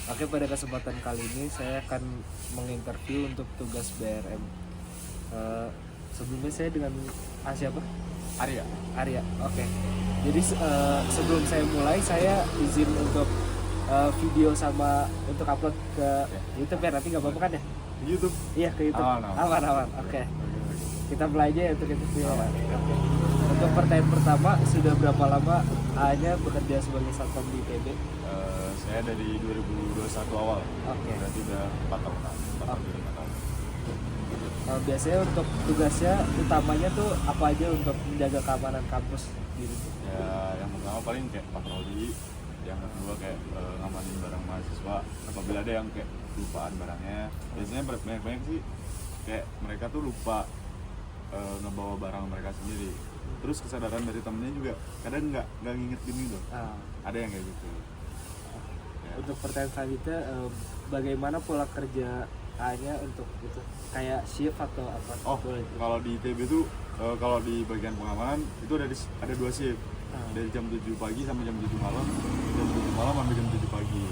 Oke, pada kesempatan kali ini saya akan menginterview untuk tugas BRM. Eh, Sebelumnya saya dengan siapa? Arya. Arya. Oke. Jadi sebelum saya mulai, saya izin untuk video sama untuk upload ke YouTube ya, nanti nggak apa-apa kan ya? Di YouTube. Iya, ke YouTube. Aman. Aman. Oke. Kita mulai aja ya untuk interview. Aman. Oke. Untuk pertanyaan pertama, sudah berapa lama A-nya bekerja sebagai satpam di ITB? Saya dari 2021 awal. Oke. Berarti udah 4 tahun. 4 tahun, 5 tahun. Biasanya untuk tugasnya utamanya tuh apa aja untuk menjaga keamanan kampus gitu? Ya, yang pertama paling kayak patroli. Yang kedua kayak ngamanin barang mahasiswa. Apabila ada yang kayak lupaan barangnya. Biasanya banyak sih kayak mereka tuh lupa ngebawa barang mereka sendiri. Terus kesadaran dari temennya juga kadang nggak ngingetin gitu. Ada yang kayak gitu. Ya. Untuk pertanyaan selanjutnya, bagaimana pola kerja A-nya untuk itu? Kayak shift atau apa? Boleh. Kalau di ITB tuh kalau di bagian pengamanan itu ada 2 shift. Dari jam 7 pagi sampai jam 7 malam. Jam 7 malam sampai jam 7 pagi.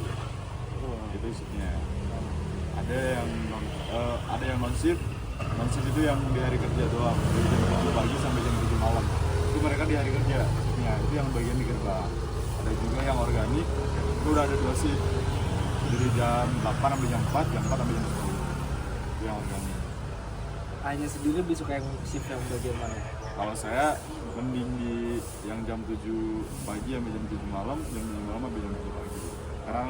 Itu shiftnya. Ada yang non shift. Non shift itu yang di hari kerja doang. Dari jam 7 pagi sampai jam 7 malam. Itu mereka di hari kerja shiftnya. Itu yang bagian di gerbang. Ada juga yang organik. Itu udah ada 2 shift. Dari jam 8 sampai jam 4, jam 4 sampai jam 10. Itu yang organik. A-nya sendiri lebih suka yang shift yang bagian mana? Kalau saya mending di yang jam 7 pagi sampai jam 7 malam, jam 7 malam sampai jam 7 pagi. Karena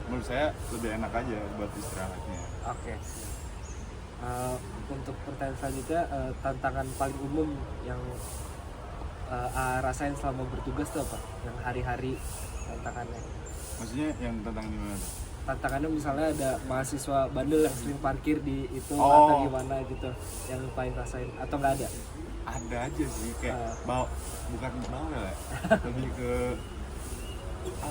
menurut saya lebih enak aja buat istirahatnya. Oke. Untuk pertanyaan selanjutnya, tantangan paling umum yang rasain selama bertugas itu apa? Yang hari-hari tantangannya? Maksudnya yang tentang gimana? Tantangannya misalnya ada mahasiswa bandel yang sering parkir di itu atau gimana gitu, yang paling rasain atau nggak ada? Ada aja sih kayak bukan bawel ya, lebih ke apa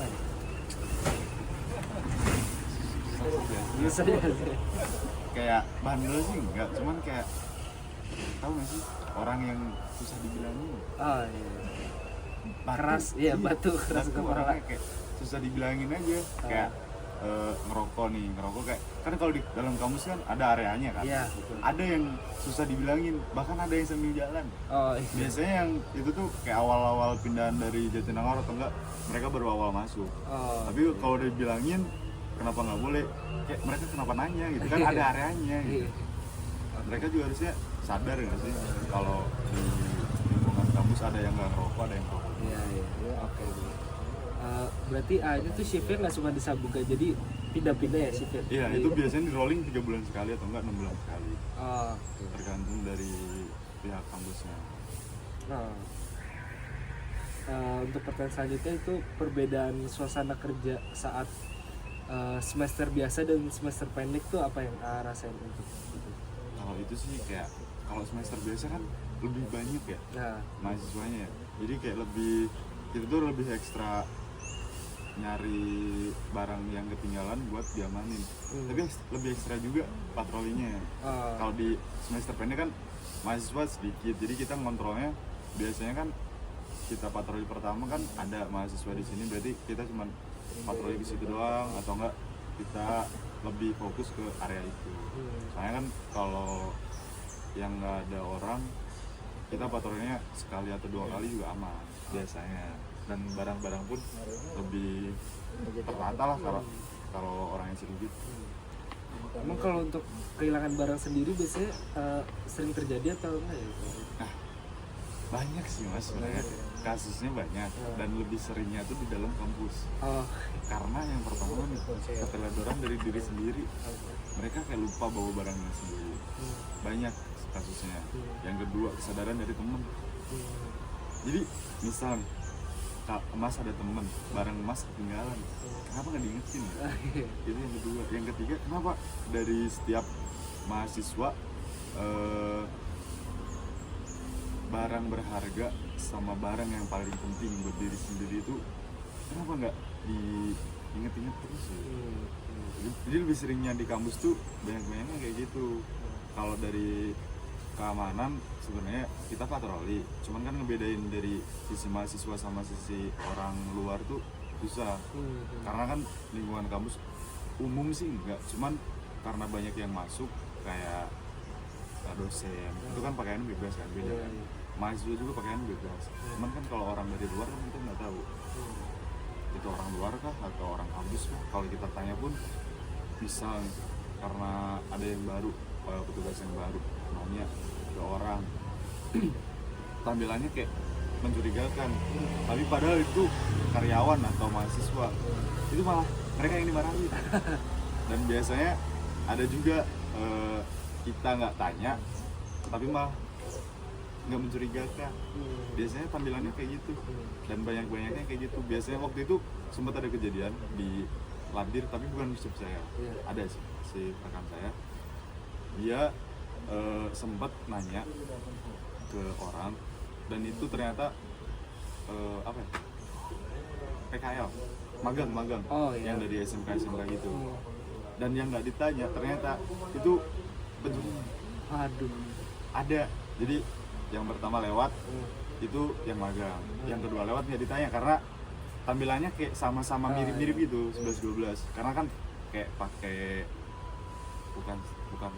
ya? Bisa ya. Kayak bandel sih enggak, cuman kayak tahu nggak sih orang yang susah dibilangin. Oh iya. Keras, iya batu keras ke orangnya kayak susah dibilangin aja. Kayak ngerokok kayak kan kalau di dalam kampus kan ada areanya kan. Iya, betul. Ada yang susah dibilangin, bahkan ada yang sambil jalan. Iya. Biasanya yang itu tuh kayak awal-awal pindahan dari Jatinangor atau enggak mereka baru awal masuk. Tapi kalau udah dibilangin kenapa nggak boleh, kayak mereka kenapa nanya gitu kan, ada areanya gitu. Mereka juga harusnya sadar nggak sih kalau di lingkungan kampus ada yang nggak ngerokok, ada yang ngerokok. Iya. Oke. Berarti A-nya tuh shiftnya nggak cuma di Sabuga, jadi pindah-pindah ya shiftnya? Iya, itu biasanya di rolling 3 bulan sekali atau enggak 6 bulan sekali. Tergantung dari pihak kampusnya. Untuk pertanyaan selanjutnya itu perbedaan suasana kerja saat semester biasa dan semester pendek tuh apa yang rasain untuk itu? Kalau itu sih kayak kalau semester biasa kan lebih banyak ya mahasiswanya ya. Jadi kayak kita tuh lebih ekstra nyari barang yang ketinggalan buat diamanin. Tapi lebih ekstra juga patrolinya. Kalau di semester pendek kan mahasiswa sedikit, jadi kita ngontrolnya biasanya kan kita patroli pertama kan ada mahasiswa di sini, berarti kita cuma patroli di situ doang, atau enggak kita lebih fokus ke area itu. Soalnya kan kalau yang nggak ada orang, kita patrolinya sekali atau 2 kali juga aman biasanya, dan barang-barang pun lebih tertata lah kalau orangnya sedikit. Emang kalau untuk kehilangan barang sendiri biasanya sering terjadi atau enggak ya? Nah, banyak sih mas sebenarnya, kasusnya banyak, dan lebih seringnya tuh di dalam kampus. Karena yang pertama nih, keteledoran dari diri sendiri, mereka kayak lupa bawa barangnya sendiri, banyak kasusnya. Yang kedua, kesadaran dari temen. Jadi misal Mas ada temen, barang Mas ketinggalan, kenapa nggak diingetin ya? Itu yang kedua. Yang ketiga, kenapa dari setiap mahasiswa barang berharga sama barang yang paling penting buat diri sendiri itu kenapa nggak diinget-inget terus ya? Jadi lebih seringnya di kampus tuh banyak-banyaknya kayak gitu. Kalau dari keamanan sebenarnya kita patroli, cuman kan ngebedain dari sisi mahasiswa sama sisi orang luar tuh susah. Karena kan lingkungan kampus umum sih enggak, cuman karena banyak yang masuk kayak dosen itu kan pakaian bebas kan, beda kan. Mahasiswa juga pakaian bebas, cuman kan kalau orang dari luar kan kita nggak tahu itu orang luar kah atau orang kampus kah. Kalau kita tanya pun bisa karena ada yang baru, petugas yang baru nanya ke orang tampilannya kayak mencurigakan, tapi padahal itu karyawan atau mahasiswa, itu malah mereka yang dimarahin. Dan biasanya ada juga kita nggak tanya tapi malah nggak mencurigakan. Biasanya tampilannya kayak gitu dan banyak-banyaknya kayak gitu. Biasanya waktu itu sempat ada kejadian di Ladir, tapi bukan chef saya, ada sih si rekan saya, dia sempat nanya ke orang dan itu ternyata apa ya, PKL, magang yang dari SMK gitu. Dan yang nggak ditanya ternyata itu pencuri. Aduh. Ada. Jadi yang pertama lewat itu yang magang, yang kedua lewat nggak ditanya karena tampilannya kayak sama-sama mirip-mirip gitu, 11-12. Karena kan kayak pakai bukan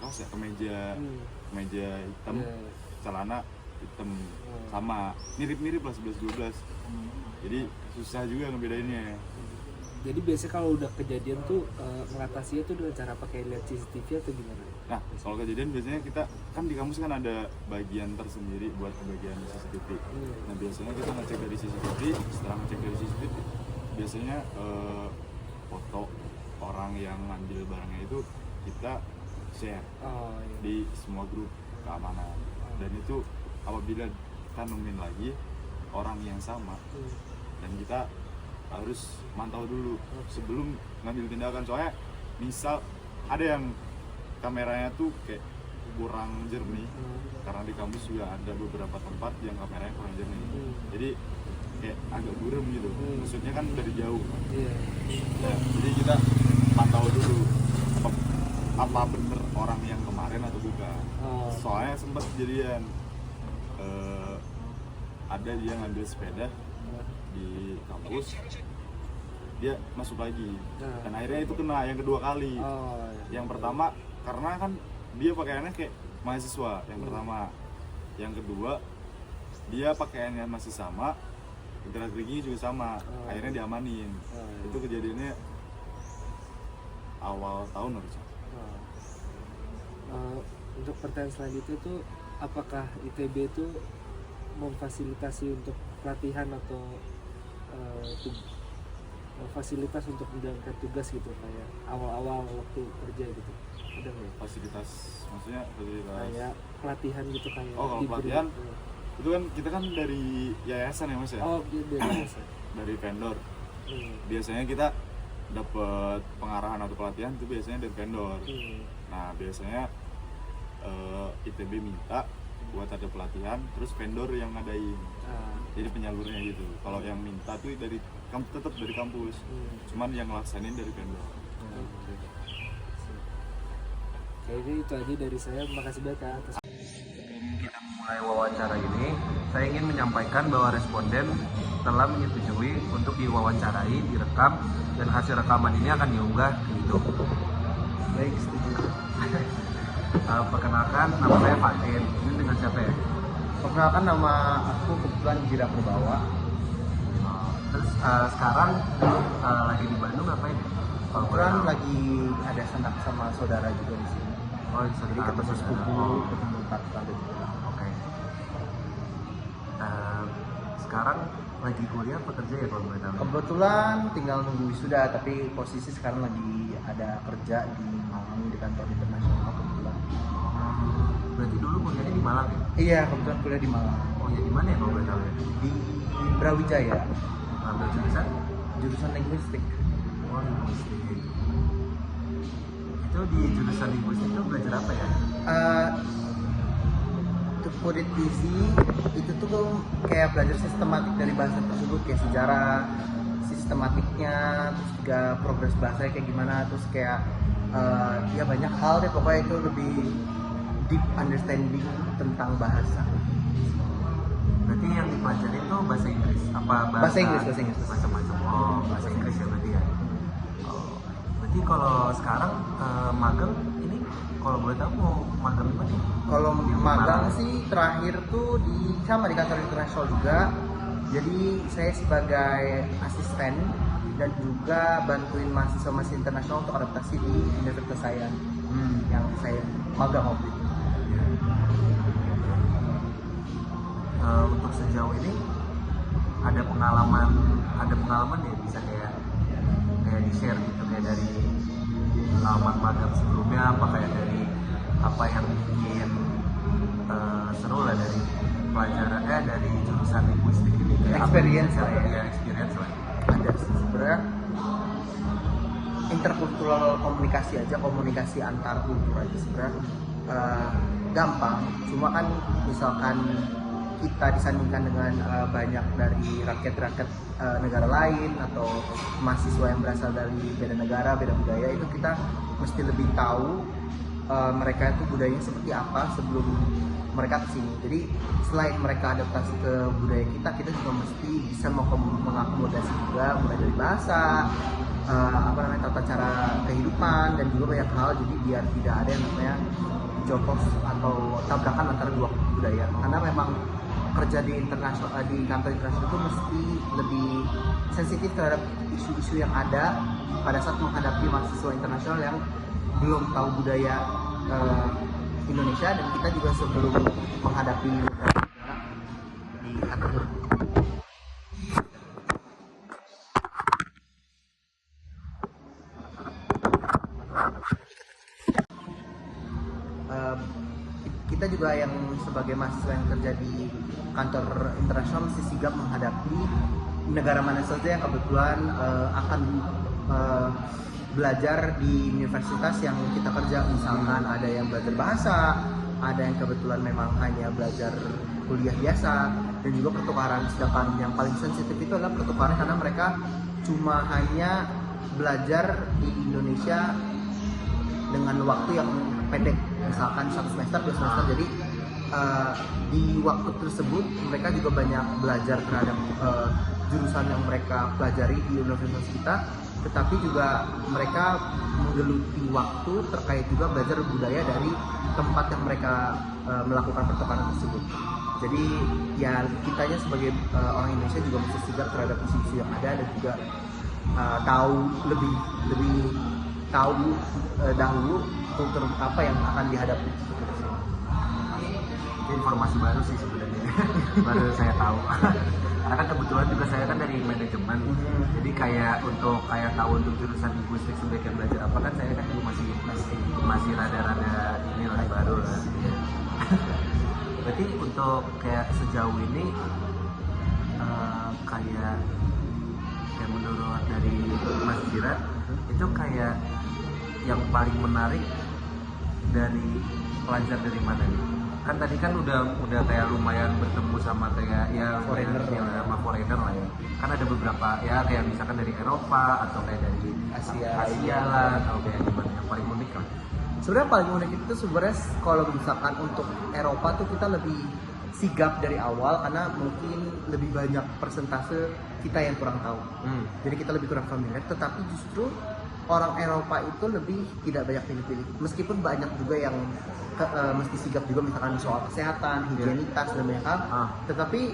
kaos ya, kemeja hitam, celana hitam, sama mirip-mirip lah 11-12. Jadi susah juga ngebedainnya. Jadi biasanya kalau udah kejadian tuh mengatasinya tuh dengan cara pakai lihat CCTV atau gimana? Nah, kalau kejadian biasanya kita kan di kampus kan ada bagian tersendiri buat bagian CCTV. Nah, biasanya kita ngecek dari CCTV, setelah ngecek dari CCTV biasanya foto orang yang ngambil barangnya itu kita share di semua grup keamanan. Dan itu apabila kita nemuin lagi orang yang sama dan kita harus mantau dulu sebelum ngambil tindakan. Soalnya misal ada yang kameranya tuh kayak kurang jernih, karena di kampus juga ada beberapa tempat yang kameranya kurang jernih, jadi kayak agak buram gitu, maksudnya kan dari jauh ya, jadi kita pantau dulu apa bener orang yang kemarin atau bukan. Soalnya sempat kejadian ada dia ngambil sepeda di kampus, dia masuk lagi dan akhirnya itu kena yang kedua kali. Yang pertama karena kan dia pakaiannya kayak mahasiswa yang pertama, yang kedua dia pakaiannya masih sama, gerak-geriknya juga sama, akhirnya diamanin. Itu kejadiannya awal tahun harusnya. Untuk pertanyaan selanjutnya tuh, apakah ITB itu memfasilitasi untuk pelatihan atau fasilitas untuk menjalankan tugas gitu, kayak awal-awal waktu kerja gitu, ada nggak? Fasilitas, maksudnya fasilitas kayak pelatihan gitu kayak? Kalau pelatihan itu kan kita kan dari yayasan ya mas ya? Dari yayasan. Dari vendor. Biasanya kita dapat pengarahan atau pelatihan itu biasanya dari vendor. Nah biasanya ITB minta buat ada pelatihan, terus vendor yang ngadain. Jadi penyalurnya gitu. Kalau yang minta tuh dari tetap dari kampus, cuman yang ngelaksanain dari vendor. Kayaknya itu aja dari saya. Makasih banyak atas. Sebelum kita mulai wawancara ini, saya ingin menyampaikan bahwa responden telah menyetujui untuk diwawancarai, direkam, dan hasil rekaman ini akan diunggah ke YouTube. Baik, setuju. Perkenalkan, nama saya Fatin. Ini dengan siapa ya? Perkenalkan, nama aku kebetulan Jira Purbawa. Terus sekarang lagi di Bandung ngapain ya? Kebetulan lagi ada sanak sama saudara juga di sini. Jadi ketemu sepupu, ketemu tante juga. Oke. Sekarang lagi kuliah apa kerja ya kalau boleh tahu? Kebetulan tinggal nunggu wisuda, tapi posisi sekarang lagi ada kerja di Malang di kantor internasional kebetulan. Berarti dulu kuliahnya di Malang ya? Iya, kebetulan kuliah di Malang. Oh ya, di mana ya kalau boleh tahu ya? Di Brawijaya. Ambil jurusan? Jurusan linguistik. Oh, linguistik. Itu di jurusan linguistik itu belajar apa ya? To put it easy, itu tuh kayak belajar sistematik dari bahasa tersebut, kayak sejarah sistematiknya, terus juga progres bahasa kayak gimana, terus kayak ya banyak hal deh, pokoknya itu lebih deep understanding tentang bahasa. Berarti yang dipelajari itu bahasa Inggris apa Bahasa Inggris. macam-macam. Oh, bahasa Inggris ya berarti ya. Oh, berarti kalau sekarang magang ini kalau boleh tahu mau magang apa nih? Kalau magang sih terakhir tuh sama di kantor internasional juga. Jadi saya sebagai asisten dan juga bantuin mahasiswa internasional untuk adaptasi di universitas saya yang saya magang waktu itu. Untuk sejauh ini ada pengalaman ya bisa kayak di share gitu kayak dari pengalaman magang sebelumnya apa kayak dari apa yang bikin seru lah dari pelajaran dari jurusan linguistik ini kayak Experience apa, lah ya. Experience lah. Ada sih sebenarnya interkultural komunikasi antar kultur aja sebenarnya gampang, cuma kan misalkan kita disandingkan dengan banyak dari rakyat-rakyat negara lain atau mahasiswa yang berasal dari beda negara, beda budaya, itu kita mesti lebih tahu mereka itu budayanya seperti apa sebelum mereka kesini. Jadi selain mereka adaptasi ke budaya kita juga mesti bisa mengakomodasi juga mulai dari bahasa, tata cara kehidupan dan juga banyak hal. Jadi biar tidak ada yang namanya jotos atau tabrakan antara dua budaya. Karena memang kerja di kantor internasional itu mesti lebih sensitif terhadap isu-isu yang ada pada saat menghadapi mahasiswa internasional yang belum tahu budaya Indonesia, dan kita juga sebelum menghadapi di kantor. Kita juga yang sebagai mahasiswa yang kerja di kantor internasional mesti sigap menghadapi negara mana saja yang kebetulan akan belajar di universitas yang kita kerja. Misalkan ada yang belajar bahasa, ada yang kebetulan memang hanya belajar kuliah biasa, dan juga pertukaran. Sedangkan yang paling sensitif itu adalah pertukaran karena mereka cuma hanya belajar di Indonesia dengan waktu yang pendek, misalkan 1 semester, 2 semester. Jadi di waktu tersebut mereka juga banyak belajar terhadap jurusan yang mereka pelajari di universitas kita, tetapi juga mereka menggeluti waktu terkait juga belajar budaya dari tempat yang mereka melakukan pertukaran tersebut. Jadi ya kitanya sebagai orang Indonesia juga mesti sigap terhadap isu-isu yang ada, dan juga lebih tahu dahulu kultur apa yang akan dihadapi. Itu informasi baru sih sebenarnya. Baru saya tahu. Karena kan kebetulan juga saya kan dari manajemen, jadi kayak tahu untuk jurusan linguistik sebagai belajar apa kan saya kan juga masih rada-rada ini lah baru lah. Berarti untuk kayak sejauh ini kayak menurut dari Mas Jira itu kayak yang paling menarik dari pelajar dari mana nih? Kan tadi kan udah kayak lumayan bertemu sama kayak ya Foreigner sama foreigner lah ya. Kan ada beberapa ya kayak misalkan dari Eropa atau kayak dari Asia lah, atau kayak gimana yang paling unik lah. Sebenarnya paling unik itu sebenarnya kalau misalkan untuk Eropa tuh kita lebih sigap dari awal karena mungkin lebih banyak persentase kita yang kurang tahu. Jadi kita lebih kurang familiar, tetapi justru orang Eropa itu lebih tidak banyak pilih-pilih. Meskipun banyak juga yang mesti sigap juga misalkan soal kesehatan, higienitas dan banyak hal, tetapi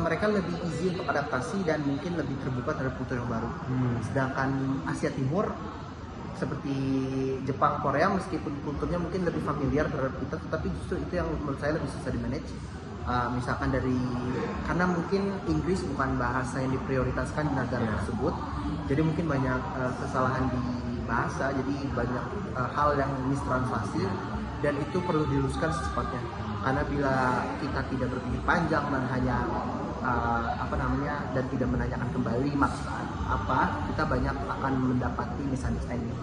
mereka lebih easy untuk adaptasi dan mungkin lebih terbuka terhadap kultur yang baru. Sedangkan Asia Timur seperti Jepang, Korea, meskipun kulturnya mungkin lebih familiar terhadap kita, tetapi justru itu yang menurut saya lebih susah di manage. Misalkan karena mungkin Inggris bukan bahasa yang diprioritaskan di negara tersebut, jadi mungkin banyak kesalahan di bahasa, jadi banyak hal yang mistranslasi, dan itu perlu diluruskan secepatnya. Karena bila kita tidak berpikir panjang dan hanya dan tidak menanyakan kembali maksud apa, kita banyak akan mendapati misunderstanding.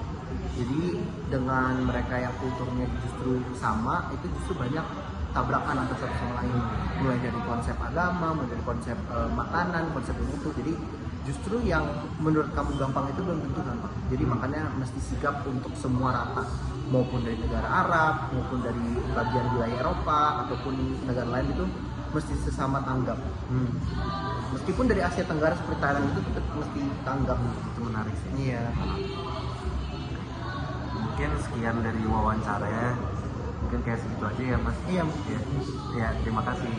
Jadi dengan mereka yang kulturnya justru sama, itu justru banyak tabrakan antara satu sama lain, mulai dari konsep agama, mulai dari konsep makanan, konsep itu. Jadi justru yang menurut kamu gampang itu belum tentu gampang. Jadi makanya mesti sigap untuk semua rata, maupun dari negara Arab, maupun dari bagian wilayah Eropa ataupun negara lain, itu mesti sesama tanggap. Meskipun dari Asia Tenggara seperti Thailand itu tetap mesti tanggap. Itu menarik sih. Iya. Mungkin sekian dari wawancara ya. Mungkin kayak segitu aja ya Mas. Iya. Ya, terima kasih.